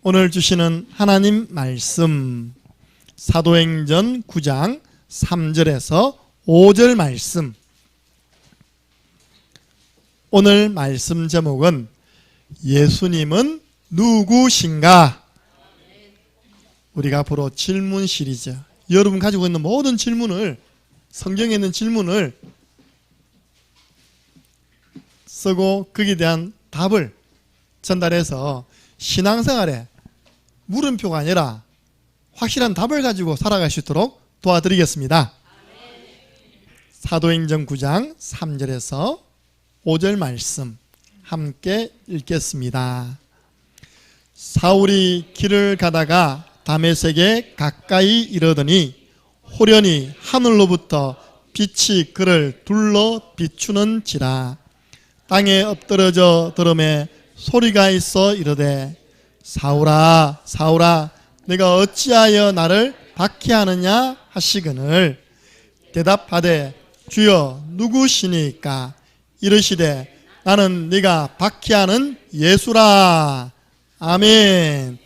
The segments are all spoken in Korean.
오늘 주시는 하나님 말씀 사도행전 9장 3절에서 5절 말씀. 오늘 말씀 제목은 예수님은 누구신가? 우리가 앞으로 질문 시리즈, 여러분 가지고 있는 모든 질문을, 성경에 있는 질문을 쓰고 거기에 대한 답을 전달해서 신앙생활에 물음표가 아니라 확실한 답을 가지고 살아갈 수 있도록 도와드리겠습니다. 사도행전 9장 3절에서 5절 말씀 함께 읽겠습니다. 사울이 길을 가다가 다메섹에 가까이 이르더니 호련히 하늘로부터 빛이 그를 둘러 비추는지라. 땅에 엎드러져 들음에 소리가 있어 이르되 사울아 사울아 내가 어찌하여 나를 박해하느냐 하시거늘 대답하되 주여 누구시니까? 이르시되 나는 네가 박해하는 예수라. 아멘.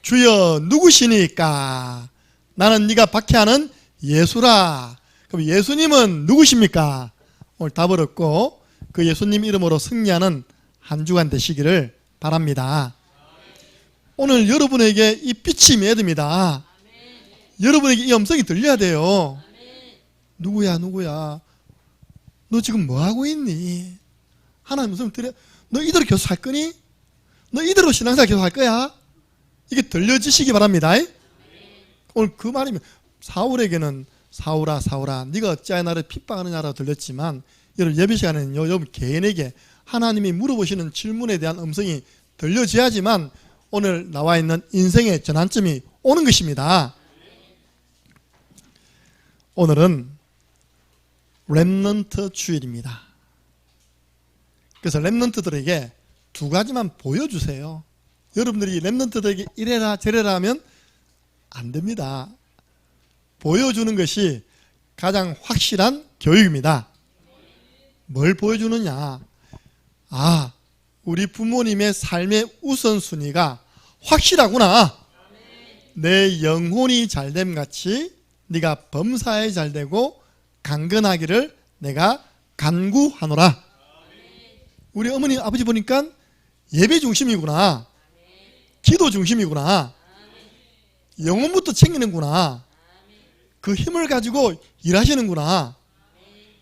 주여 누구시니까? 나는 네가 박해하는 예수라. 그럼 예수님은 누구십니까? 오늘 답을 얻고 그 예수님 이름으로 승리하는 한 주간 되시기를 바랍니다. 오늘 여러분에게 이 빛이 임해야 여러분에게 이 음성이 들려야 돼요. 누구야 너 지금 뭐하고 있니? 하나님 음성 들려. 너 이대로 계속 살 거니? 너 이대로 신앙생활 계속 할 거야? 이게 들려지시기 바랍니다. 오늘 그 말이면 사울에게는 사울아 사울아 네가 어찌하여 나를 핍박하느냐라고 들렸지만 여러분 예배 시간에는요, 여러분 개인에게 하나님이 물어보시는 질문에 대한 음성이 들려져야지만 오늘 나와 있는 인생의 전환점이 오는 것입니다. 오늘은 렘넌트 주일입니다. 그래서 렘넌트들에게 두 가지만 보여주세요. 여러분들이 렘넌트들에게 이래라 저래라 하면 안 됩니다. 보여주는 것이 가장 확실한 교육입니다. 뭘 보여주느냐? 우리 부모님의 삶의 우선순위가 확실하구나. 내 영혼이 잘됨 같이 네가 범사에 잘되고 강건하기를 내가 간구하노라. 우리 어머니 아버지 보니까 예배 중심이구나, 기도 중심이구나, 영혼부터 챙기는구나, 그 힘을 가지고 일하시는구나,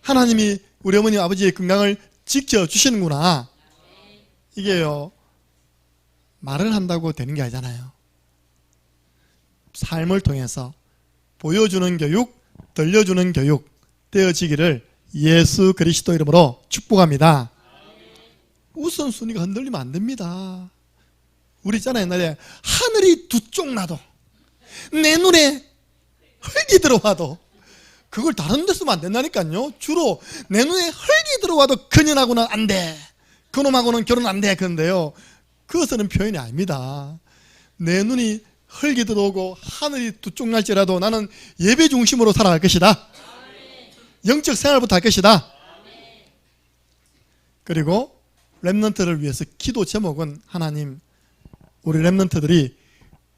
하나님이 우리 어머니 아버지의 건강을 지켜주시는구나. 이게요, 말을 한다고 되는 게 아니잖아요. 삶을 통해서 보여주는 교육, 들려주는 교육 되어지기를 예수 그리스도 이름으로 축복합니다. 우선순위가 흔들리면 안 됩니다. 우리 있잖아요, 옛날에 하늘이 두 쪽 나도 내 눈에 흙이 들어와도 그걸 다른 데 쓰면 안 된다니까요. 주로 내 눈에 흙이 들어와도 그년하고는 안 돼, 그놈하고는 결혼 안 돼. 그런데요, 그것은 표현이 아닙니다. 내 눈이 흙이 들어오고 하늘이 두 쪽 날지라도 나는 예배 중심으로 살아갈 것이다. 영적 생활부터 할 것이다. 그리고 렘넌트를 위해서 기도 제목은 하나님, 우리 렘넌트들이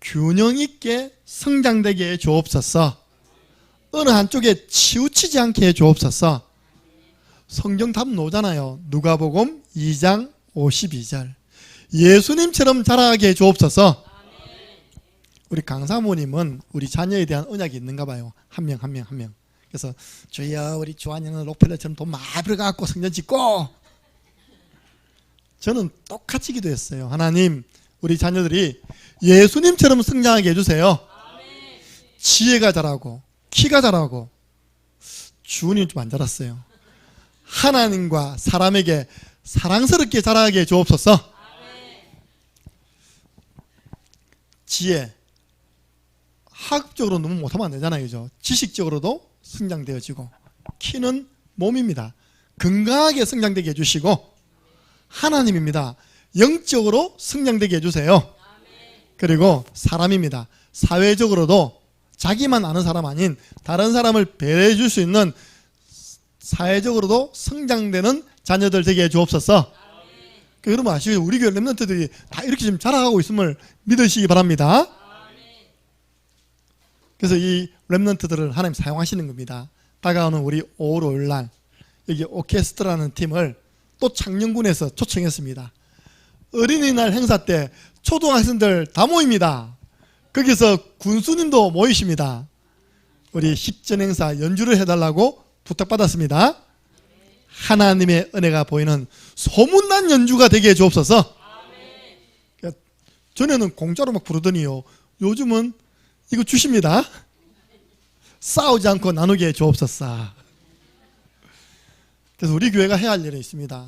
균형 있게 성장되게 해 주옵소서. 어느 한쪽에 치우치지 않게 해 주옵소서. 성경 답 나오잖아요. 누가복음 2장 52절. 예수님처럼 자라게 해 주옵소서. 우리 강사모님은 우리 자녀에 대한 언약이 있는가 봐요. 한 명. 그래서 주여 우리 주한이는 록펠러처럼 돈 많이 벌어갖고 성전 짓고. 저는 똑같이 기도했어요. 하나님, 우리 자녀들이 예수님처럼 성장하게 해주세요. 지혜가 자라고 키가 자라고. 주은이는 좀 안 자랐어요. 하나님과 사람에게 사랑스럽게 자라게 주옵소서. 지혜, 학업적으로 너무 못하면 안 되잖아요, 그죠? 지식적으로도 성장되어지고. 키는 몸입니다. 건강하게 성장되게 해주시고, 하나님입니다. 영적으로 성장되게 해주세요. 그리고 사람입니다. 사회적으로도 자기만 아는 사람 아닌 다른 사람을 배려해 줄 수 있는 사회적으로도 성장되는 자녀들 되게 해 주옵소서. 여러분 아시죠? 우리 교회 렘넌트들이 다 이렇게 지금 자라가고 있음을 믿으시기 바랍니다. 그래서 이 렘넌트들을 하나님 사용하시는 겁니다. 다가오는 우리 5월 5일 날 여기 오케스트라라는 팀을 또 창녕군에서 초청했습니다. 어린이날 행사 때 초등학생들 다 모입니다. 거기서 군수님도 모이십니다. 우리 식전 행사 연주를 해달라고 부탁받았습니다. 하나님의 은혜가 보이는 소문난 연주가 되게 해주옵소서. 전에는 공짜로 막 부르더니요, 요즘은 이거 주십니다. 싸우지 않고 나누게 해주옵소서. 그래서 우리 교회가 해야 할 일이 있습니다.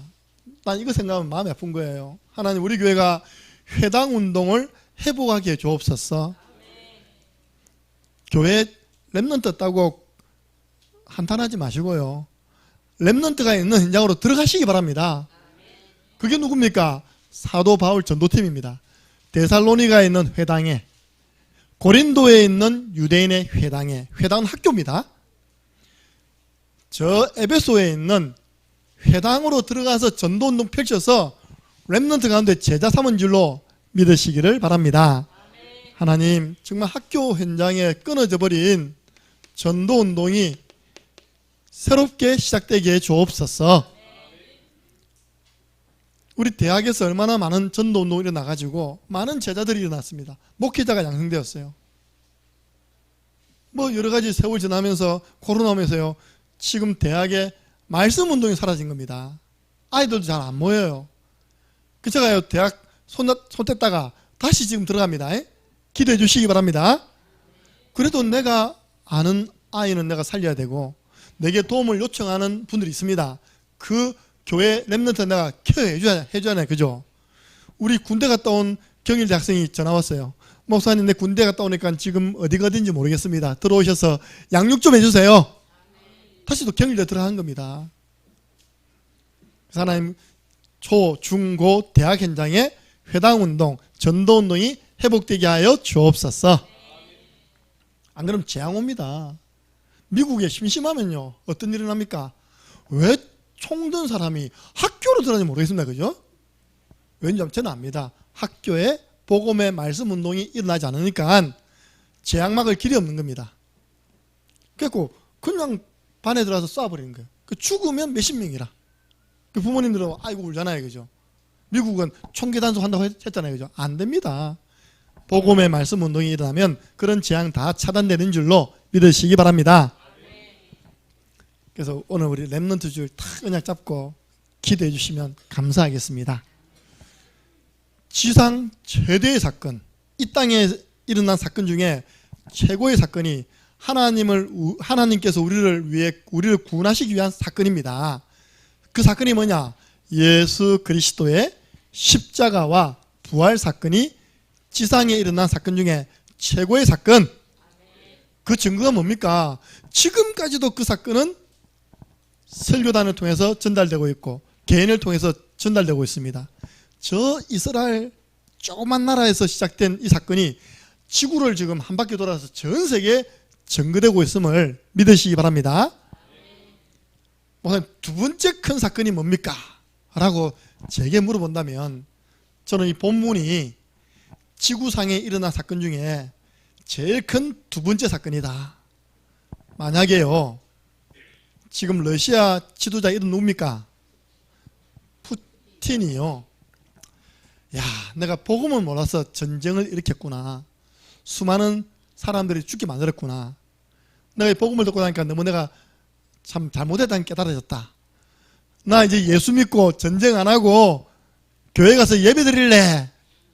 난 이거 생각하면 마음이 아픈 거예요. 하나님, 우리 교회가 회당 운동을 회복하게 해주옵소서. 교회 렘넌트 따고 한탄하지 마시고요, 렘넌트가 있는 현장으로 들어가시기 바랍니다. 그게 누굽니까? 사도 바울 전도팀입니다. 데살로니가에 있는 회당에, 고린도에 있는 유대인의 회당에, 회당은 학교입니다. 저 에베소에 있는 회당으로 들어가서 전도운동 펼쳐서 렘넌트 가운데 제자 삼은 줄로 믿으시기를 바랍니다. 하나님, 정말 학교 현장에 끊어져 버린 전도운동이 새롭게 시작되게 해 주옵소서. 우리 대학에서 얼마나 많은 전도운동이 일어나가지고 많은 제자들이 일어났습니다. 목회자가 양성되었어요. 뭐 여러 가지 세월 지나면서 코로나 오면서요, 지금 대학에 말씀 운동이 사라진 겁니다. 아이들도 잘 안 모여요. 그 제가요, 대학 손 뗐다가 다시 지금 들어갑니다. 기도해 주시기 바랍니다. 그래도 내가 아는 아이는 내가 살려야 되고, 내게 도움을 요청하는 분들이 있습니다. 그 교회 렘넌트 내가 케어해 줘야 그죠? 우리 군대 갔다 온 경일대 학생이 전화 왔어요. 목사님, 내 군대 갔다 오니까 지금 어디가 어딘지 모르겠습니다. 들어오셔서 양육 좀 해주세요. 다시 또 경일대 들어간 겁니다. 그래서 하나님, 초, 중, 고, 대학 현장에 회당운동, 전도운동이 회복되게 하여 주옵소서. 안 그러면 재앙 옵니다. 미국에 심심하면요, 어떤 일이 납니까? 왜 총 든 사람이 학교로 들어가는지 모르겠습니다. 그죠? 왜냐하면 저는 압니다. 학교에 복음의 말씀 운동이 일어나지 않으니까 재앙 막을 길이 없는 겁니다. 그래서 그냥 반에 들어가서 쏴버리는 거예요. 죽으면 몇십 명이라. 그 부모님들은 아이고 울잖아요. 그죠? 미국은 총기 단속 한다고 했잖아요. 그죠? 안 됩니다. 복음의 말씀 운동이 일어나면 그런 재앙 다 차단되는 줄로 믿으시기 바랍니다. 그래서 오늘 우리 렘넌트 줄 탁 언약 잡고 기도해 주시면 감사하겠습니다. 지상 최대의 사건, 이 땅에 일어난 사건 중에 최고의 사건이 하나님께서 우리를 구원하시기 위한 사건입니다. 그 사건이 뭐냐? 예수 그리스도의 십자가와 부활 사건이 지상에 일어난 사건 중에 최고의 사건. 그 증거가 뭡니까? 지금까지도 그 사건은 설교단을 통해서 전달되고 있고 개인을 통해서 전달되고 있습니다. 저 이스라엘 조그만 나라에서 시작된 이 사건이 지구를 지금 한 바퀴 돌아서 전 세계에 전거되고 있음을 믿으시기 바랍니다. 두 번째 큰 사건이 뭡니까? 라고 제게 물어본다면 저는 이 본문이 지구상에 일어난 사건 중에 제일 큰 두 번째 사건이다. 만약에요, 지금 러시아 지도자 이름 누굽니까? 푸틴이요. 야, 내가 복음을 몰라서 전쟁을 일으켰구나. 수많은 사람들이 죽게 만들었구나. 내가 이 복음을 듣고 나니까 너무 내가 참 잘못했다는 깨달아졌다. 나 이제 예수 믿고 전쟁 안 하고 교회 가서 예배 드릴래.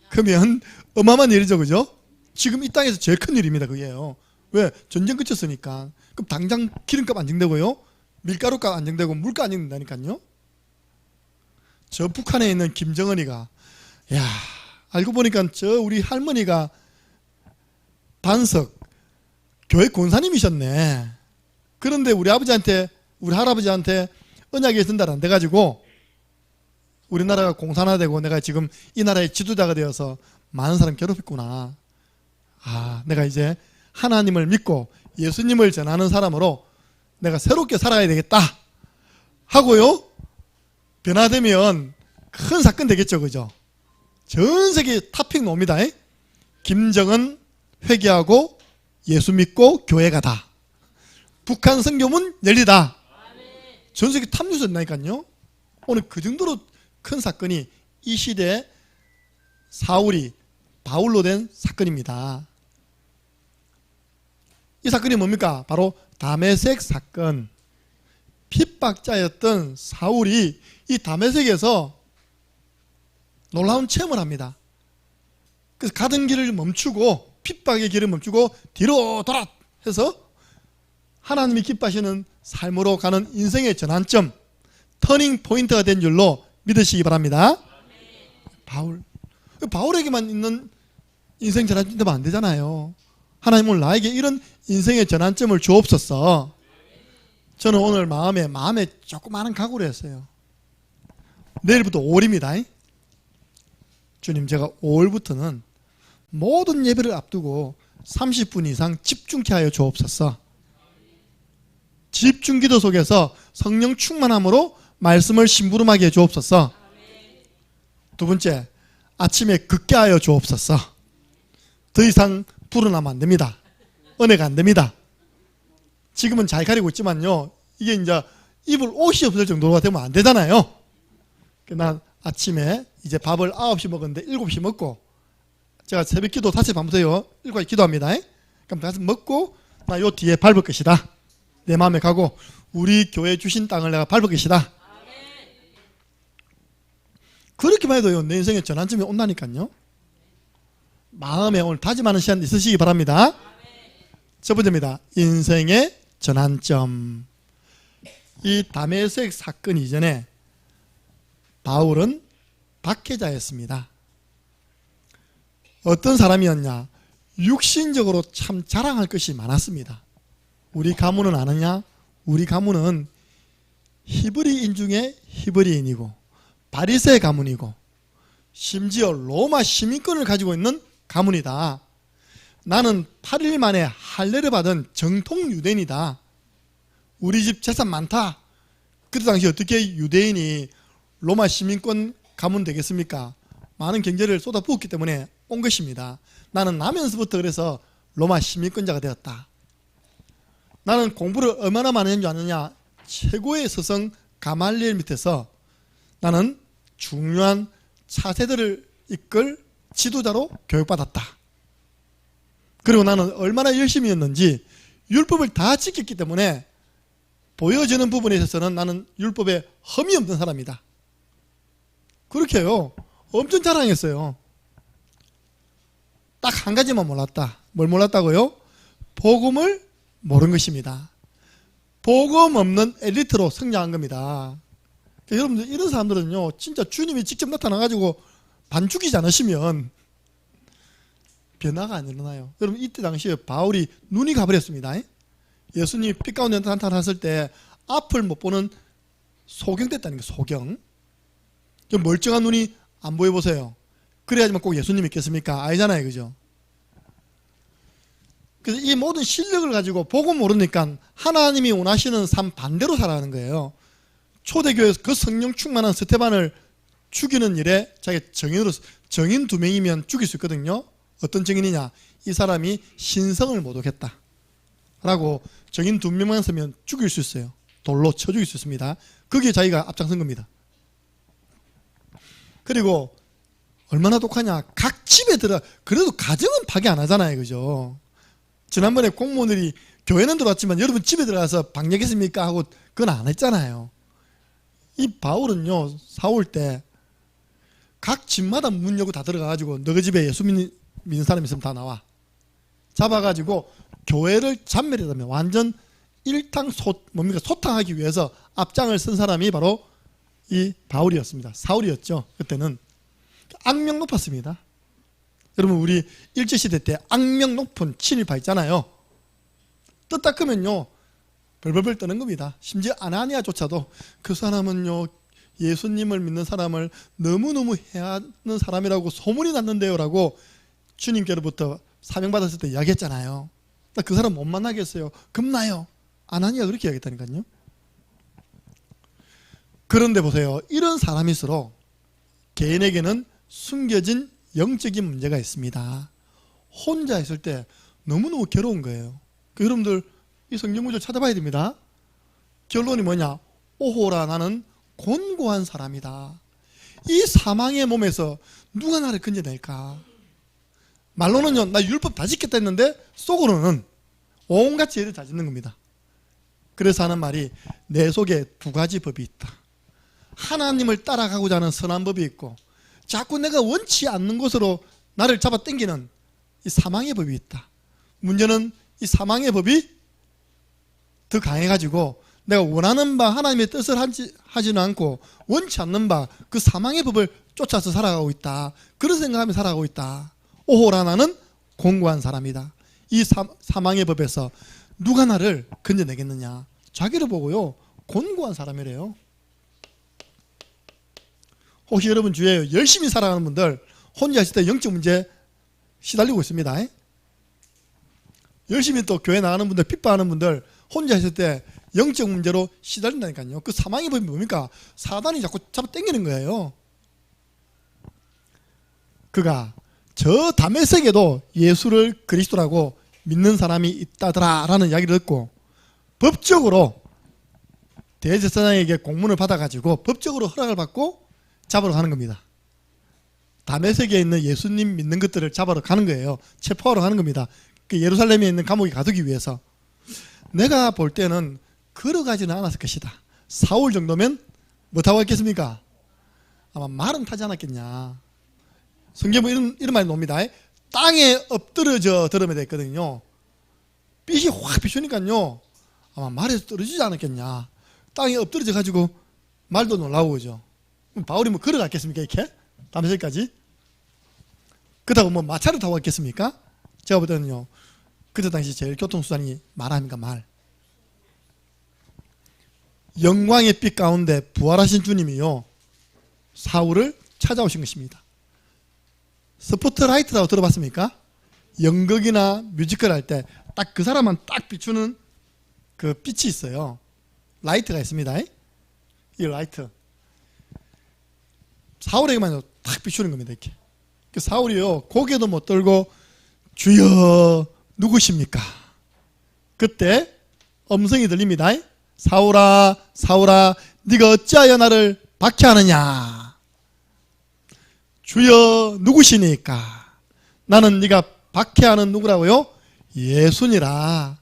그러면 어마어마한 일이죠. 그죠? 지금 이 땅에서 제일 큰 일입니다. 그게요. 왜? 전쟁 그쳤으니까. 그럼 당장 기름값 안정되고요, 밀가루값 안정되고 물가 안정된다니까요. 저 북한에 있는 김정은이가, 야, 알고 보니까 저 우리 할머니가 반석 교회 권사님이셨네. 그런데 우리 할아버지한테 언약이 전달 안 돼가지고 우리나라가 공산화되고 내가 지금 이 나라의 지도자가 되어서 많은 사람 괴롭혔구나. 아, 내가 이제 하나님을 믿고 예수님을 전하는 사람으로 내가 새롭게 살아야 되겠다 하고요, 변화되면 큰 사건 되겠죠. 그죠? 전 세계 탑픽 놉니다. 김정은 회개하고 예수 믿고 교회 가다. 북한 선교문 열리다. 전 세계 탑뉴스였나니까요. 오늘 그 정도로 큰 사건이 이 시대에 사울이 바울로 된 사건입니다. 이 사건이 뭡니까? 바로 다메섹 사건. 핍박자였던 사울이 이 다메섹에서 놀라운 체험을 합니다. 그래서 가던 길을 멈추고, 핍박의 길을 멈추고 뒤로 돌아 해서 하나님이 기뻐하시는 삶으로 가는 인생의 전환점, 터닝 포인트가 된 줄로 믿으시기 바랍니다. 바울에게만 있는 인생 전환점 되면 안 되잖아요. 하나님은 나에게 이런 인생의 전환점을 주옵소서. 저는 오늘 마음에 조그마한 각오를 했어요. 내일부터 5월입니다. 주님, 제가 5월부터는 모든 예배를 앞두고 30분 이상 집중케 하여 주옵소서. 집중기도 속에서 성령 충만함으로 말씀을 심부름하게 해 주옵소서. 두 번째, 아침에 긋게 하여 주옵소서. 더 이상 불어나면 안 됩니다. 은혜가 안 됩니다. 지금은 잘 가리고 있지만요, 이게 이제 입을 옷이 없을 정도가 되면 안 되잖아요. 난 아침에 이제 밥을 9시 먹었는데 7시 먹고, 제가 새벽 기도 5시 반부터요 7시 기도합니다. 그럼 가서 먹고 나 요 뒤에 밟을 것이다. 내 마음에 가고 우리 교회 주신 땅을 내가 밟을 것이다. 그렇게만 해도요, 내 인생의 전환점이 온다니까요. 마음에 오늘 다짐하는 시간 있으시기 바랍니다. 첫 번째입니다. 인생의 전환점. 이 다메섹 사건 이전에 바울은 박해자였습니다. 어떤 사람이었냐? 육신적으로 참 자랑할 것이 많았습니다. 우리 가문은 아느냐? 우리 가문은 히브리인 중에 히브리인이고 바리새 가문이고 심지어 로마 시민권을 가지고 있는 가문이다. 나는 8일 만에 할례를 받은 정통 유대인이다. 우리 집 재산 많다. 그때 당시 어떻게 유대인이 로마 시민권 가문 되겠습니까? 많은 경제를 쏟아부었기 때문에 온 것입니다. 나는 나면서부터 그래서 로마 시민권자가 되었다. 나는 공부를 얼마나 많이 했는 줄 아느냐? 최고의 스승 가말리엘 밑에서 나는 중요한 차세대를 이끌 지도자로 교육받았다. 그리고 나는 얼마나 열심히 했는지 율법을 다 지켰기 때문에 보여지는 부분에 있어서는 나는 율법에 흠이 없는 사람이다. 그렇게 해요. 엄청 자랑했어요. 딱 한 가지만 몰랐다. 뭘 몰랐다고요? 복음을 모르는 것입니다. 복음 없는 엘리트로 성장한 겁니다. 그러니까 여러분들, 이런 사람들은요, 진짜 주님이 직접 나타나가지고 반죽이지 않으시면 변화가 안 일어나요. 여러분, 이때 당시에 바울이 눈이 가버렸습니다. 예수님이 빛 가운데 나타났을 때 앞을 못 보는 소경됐다는 거예요. 소경. 멀쩡한 눈이 안 보여보세요. 그래야지만 꼭 예수님 믿겠습니까? 아니잖아요. 그죠? 그래서 이 모든 실력을 가지고 복음 모르니까 하나님이 원하시는 삶 반대로 살아가는 거예요. 초대교회에서 그 성령 충만한 스테반을 죽이는 일에 자기가 정인 2명이면 죽일 수 있거든요. 어떤 정인이냐? 이 사람이 신성을 모독했다 라고 정인 2명만 쓰면 죽일 수 있어요. 돌로 쳐 죽일 수 있습니다. 거기에 자기가 앞장선 겁니다. 그리고 얼마나 독하냐? 각 집에 그래도 가정은 파괴 안 하잖아요. 그죠? 지난번에 공무원들이 교회는 들어왔지만 여러분 집에 들어가서 방역했습니까? 하고 그건 안 했잖아요. 이 바울은요, 사올 때 각 집마다 문 열고 다 들어가가지고 너희 집에 예수 믿는 사람 있으면 다 나와. 잡아가지고 교회를 잔멸했다면 완전 소탕하기 위해서 앞장을 쓴 사람이 바로 이 바울이었습니다. 사울이었죠. 그때는 악명 높았습니다. 여러분, 우리 일제시대 때 악명 높은 친일파 있잖아요. 뜻 닦으면요 벌벌벌 떠는 겁니다. 심지어 아나니아조차도 그 사람은요 예수님을 믿는 사람을 너무너무 해하는 사람이라고 소문이 났는데요 라고 주님께로부터 사명받았을 때 이야기했잖아요. 그 사람 못 만나겠어요. 겁나요. 아나니아 그렇게 이야기했다니까요. 그런데 보세요. 이런 사람일수록 개인에게는 숨겨진 영적인 문제가 있습니다. 혼자 있을 때 너무너무 괴로운 거예요. 여러분들 이 성경 구절 찾아봐야 됩니다. 결론이 뭐냐? 오호라 나는 곤고한 사람이다. 이 사망의 몸에서 누가 나를 건져낼까? 말로는요, 나 율법 다 지켰다 했는데 속으로는 온갖 죄를 다 짓는 겁니다. 그래서 하는 말이 내 속에 두 가지 법이 있다. 하나님을 따라가고자 하는 선한 법이 있고 자꾸 내가 원치 않는 것으로 나를 잡아 당기는 이 사망의 법이 있다. 문제는 이 사망의 법이 더 강해가지고 내가 원하는 바 하나님의 뜻을 하지는 않고 원치 않는 바 그 사망의 법을 쫓아서 살아가고 있다. 그런 생각하며 살아가고 있다. 오호라 나는 곤고한 사람이다. 이 사망의 법에서 누가 나를 건져내겠느냐? 자기를 보고요, 곤고한 사람이래요. 혹시 여러분 주위에 열심히 살아가는 분들 혼자 있을 때 영적 문제 시달리고 있습니다. 열심히 또 교회 나가는 분들, 핍박하는 분들 혼자 있을 때 영적 문제로 시달린다니까요. 그 사망의 법이 뭡니까? 사단이 자꾸 잡아 당기는 거예요. 그가 저 다메섹에도 예수를 그리스도라고 믿는 사람이 있다더라 라는 이야기를 듣고 법적으로 대제사장에게 공문을 받아가지고 법적으로 허락을 받고 잡으러 가는 겁니다. 다메섹에 있는 예수님 믿는 것들을 잡으러 가는 거예요. 체포하러 가는 겁니다. 그 예루살렘에 있는 감옥에 가두기 위해서. 내가 볼 때는 걸어가지는 않았을 것이다. 사울 정도면 뭐 타고 갔겠습니까? 아마 말은 타지 않았겠냐. 성경은 이런 말이 나옵니다. 땅에 엎드려져 들으면 됐거든요. 빛이 확 비추니까요, 아마 말에서 떨어지지 않았겠냐. 땅에 엎드려져 가지고 말도 놀라고 그죠. 바울이 뭐 걸어갔겠습니까? 이렇게 다메섹까지? 그렇다고 뭐 마차를 타고 갔겠습니까? 제가 볼 때는요, 그때 당시 제일 교통수단이 말 아닙니까? 말. 영광의 빛 가운데 부활하신 주님이요, 사울을 찾아오신 것입니다. 스포트라이트라고 들어봤습니까? 연극이나 뮤지컬 할 때 딱 그 사람만 딱 비추는 그 빛이 있어요. 라이트가 있습니다. 이 라이트. 사울에게만 딱 비추는 겁니다. 이렇게. 그 사울이요, 고개도 못 들고 주여 누구십니까? 그때 음성이 들립니다. 사울아, 사울아, 네가 어찌하여 나를 박해하느냐? 주여 누구시니까? 나는 네가 박해하는 누구라고요? 예수니라.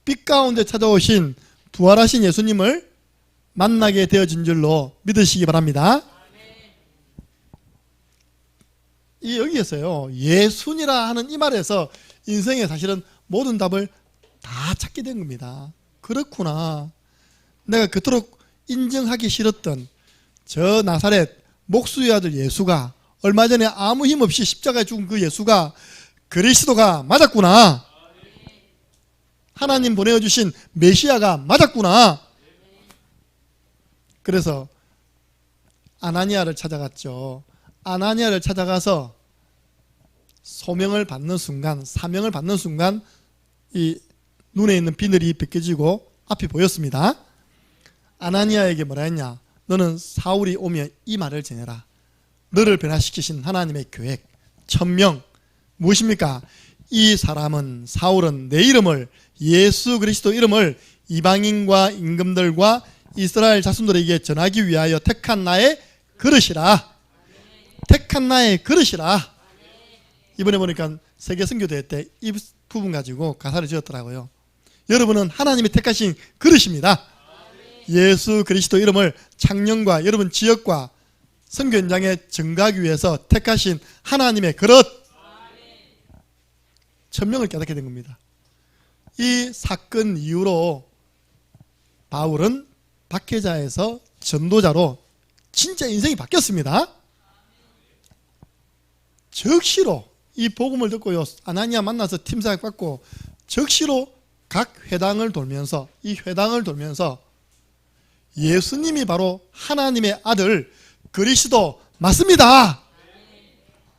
빛 가운데 찾아오신 부활하신 예수님을 만나게 되어진 줄로 믿으시기 바랍니다. 이 여기에서요, 예수니라 하는 이 말에서 인생에 사실은 모든 답을 다 찾게 된 겁니다. 그렇구나. 내가 그토록 인정하기 싫었던 저 나사렛 목수의 아들 예수가, 얼마 전에 아무 힘 없이 십자가에 죽은 그 예수가 그리스도가 맞았구나. 하나님 보내주신 메시아가 맞았구나. 그래서 아나니아를 찾아갔죠. 아나니아를 찾아가서 소명을 받는 순간, 사명을 받는 순간 이 눈에 있는 비늘이 벗겨지고 앞이 보였습니다. 아나니아에게 뭐라 했냐? 너는 사울이 오면 이 말을 전해라. 너를 변화시키신 하나님의 계획, 천명 무엇입니까? 이 사람은, 사울은 내 이름을, 예수 그리스도 이름을 이방인과 임금들과 이스라엘 자손들에게 전하기 위하여 택한 나의 그릇이라. 택한 나의 그릇이라. 이번에 보니까 세계 선교대회 때 이 부분 가지고 가사를 지었더라고요. 여러분은 하나님이 택하신 그릇입니다. 예수 그리스도 이름을 창녕과 여러분 지역과 선교 현장에 증가하기 위해서 택하신 하나님의 그릇. 천명을 깨닫게 된 겁니다. 이 사건 이후로 바울은 박해자에서 전도자로 진짜 인생이 바뀌었습니다. 적시로 이 복음을 듣고요, 아나니아 만나서 팀사역 받고 적시로 각 회당을 돌면서, 이 회당을 돌면서 예수님이 바로 하나님의 아들 그리스도 맞습니다,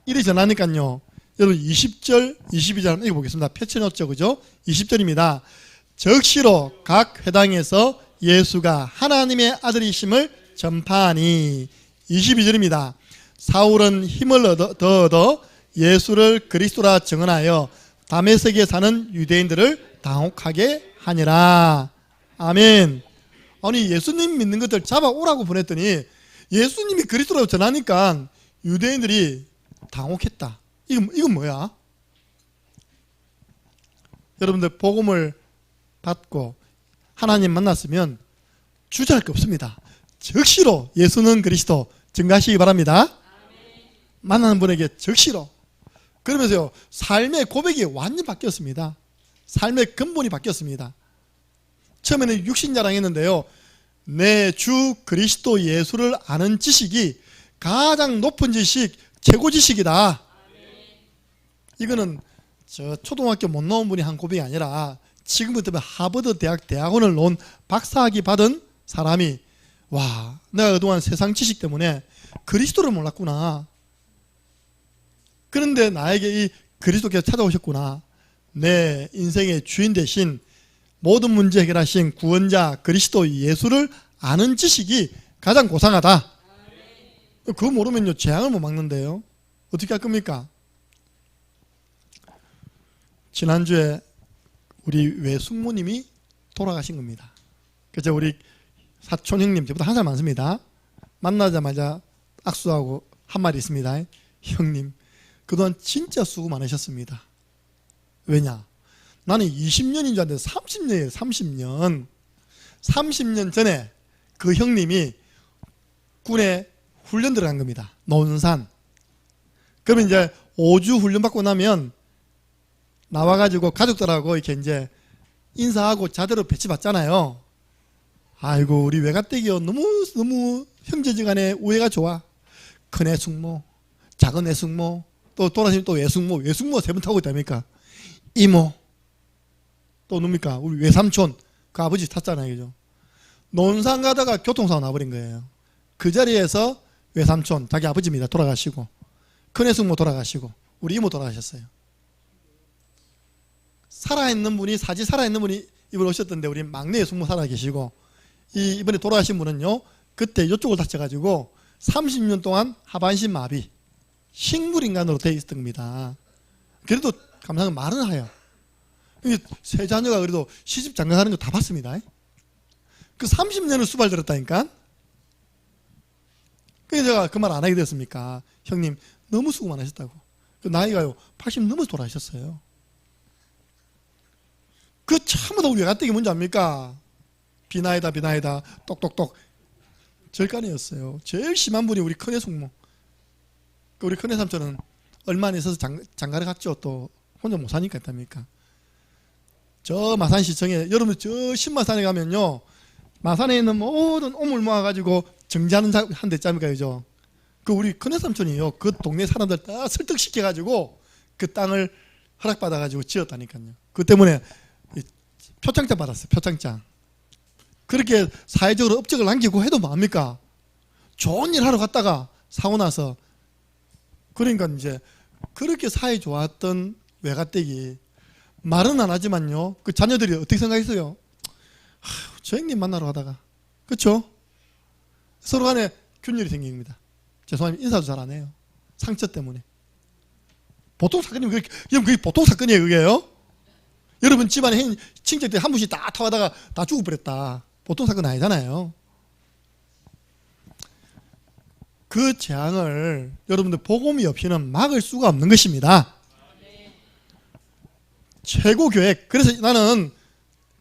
이리 전하니까요. 여러분 20절 22절 한번 읽어보겠습니다. 펼쳐놓죠, 그죠? 20절입니다. 적시로 각 회당에서 예수가 하나님의 아들이심을 전파하니. 22절입니다. 사울은 힘을 얻어 예수를 그리스도라 증언하여 다메섹에 사는 유대인들을 당혹하게 하니라. 아멘. 아니 예수님 믿는 것들 잡아오라고 보냈더니 예수님이 그리스도라고 전하니까 유대인들이 당혹했다. 이건 뭐야? 여러분들 복음을 받고 하나님 만났으면 주저할 게 없습니다. 적시로 예수는 그리스도 증가하시기 바랍니다. 만나는 분에게 적시로. 그러면서요 삶의 고백이 완전히 바뀌었습니다. 삶의 근본이 바뀌었습니다. 처음에는 육신자랑했는데요, 내 주 그리스도 예수를 아는 지식이 가장 높은 지식, 최고 지식이다. 이거는 저 초등학교 못 나온 분이 한 고백이 아니라 지금부터 하버드 대학 대학원을 놓은 박사학위 받은 사람이, 와, 내가 그동안 세상 지식 때문에 그리스도를 몰랐구나. 그런데 나에게 이 그리스도께서 찾아오셨구나. 내 인생의 주인 대신 모든 문제 해결하신 구원자 그리스도 예수를 아는 지식이 가장 고상하다. 그거 모르면요 재앙을 못 막는데요. 어떻게 할 겁니까? 지난주에 우리 외숙모님이 돌아가신 겁니다. 그래서 우리 사촌 형님, 저보다 한 살 많습니다. 만나자마자 악수하고 한 말이 있습니다. 형님, 그동안 진짜 수고 많으셨습니다. 왜냐? 나는 20년인 줄 알았는데 30년이에요. 30년. 30년 전에 그 형님이 군에 훈련 들어간 겁니다. 논산. 그러면 이제 5주 훈련 받고 나면 나와가지고 가족들하고 이렇게 이제 인사하고 자대로 배치받잖아요. 아이고, 우리 외가댁이요. 너무 형제지간에 우애가 좋아. 큰애 숙모, 작은 애 숙모, 또 돌아가시면 또 외숙모 세 번 타고 있다니까. 이모, 또 누굽니까? 우리 외삼촌, 그 아버지 탔잖아요. 그죠? 논산 가다가 교통사고 나버린 거예요. 그 자리에서 외삼촌, 자기 아버지입니다. 돌아가시고, 큰애 숙모 돌아가시고, 우리 이모 돌아가셨어요. 살아있는 분이 이번에 오셨던데, 우리 막내 숙모 살아계시고, 이번에 돌아가신 분은요, 그때 이쪽을 다쳐가지고 30년 동안 하반신 마비, 식물인간으로 되어 있었던 겁니다. 그래도 감사한 건 말은 해요. 세 자녀가 그래도 시집 장가가는 거 다 봤습니다. 그 30년을 수발 들었다니까. 그래서 제가 그 말 안 하게 됐습니까? 형님 너무 수고 많으셨다고. 그 나이가요 80 넘어서 돌아가셨어요. 그 참으로 우리 외가댁이 뭔지 압니까? 비나이다 똑똑똑 절간이었어요. 제일 심한 분이 우리 큰애 숙모. 우리 큰애 삼촌은 얼마 안 있어서 장가를 갔죠. 또 혼자 못 사니까 했답니까? 저 마산시청에, 여러분 저 신마산에 가면요, 마산에 있는 모든 오물 모아가지고 정지하는 한 대 있습니까? 그죠? 그 우리 큰애 삼촌이요, 그 동네 사람들 다 설득시켜가지고 그 땅을 허락받아가지고 지었다니까요. 그 때문에 표창장 받았어요. 표창장. 그렇게 사회적으로 업적을 남기고 해도 뭐합니까? 좋은 일 하러 갔다가 사고 나서. 그러니까 이제 그렇게 사이 좋았던 외가댁이 말은 안 하지만요, 그 자녀들이 어떻게 생각했어요? 저 형님 만나러 가다가, 그렇죠? 서로 간에 균열이 생긴 겁니다. 죄송합니다. 인사도 잘 안 해요. 상처 때문에. 보통 사건이면 그게 보통 사건이에요. 그게요. 여러분 집안에 친척들 한 분씩 다 타가다가 다 죽어버렸다. 보통 사건 아니잖아요. 그 재앙을 여러분들 복음이 없이는 막을 수가 없는 것입니다. 최고 계획. 그래서 나는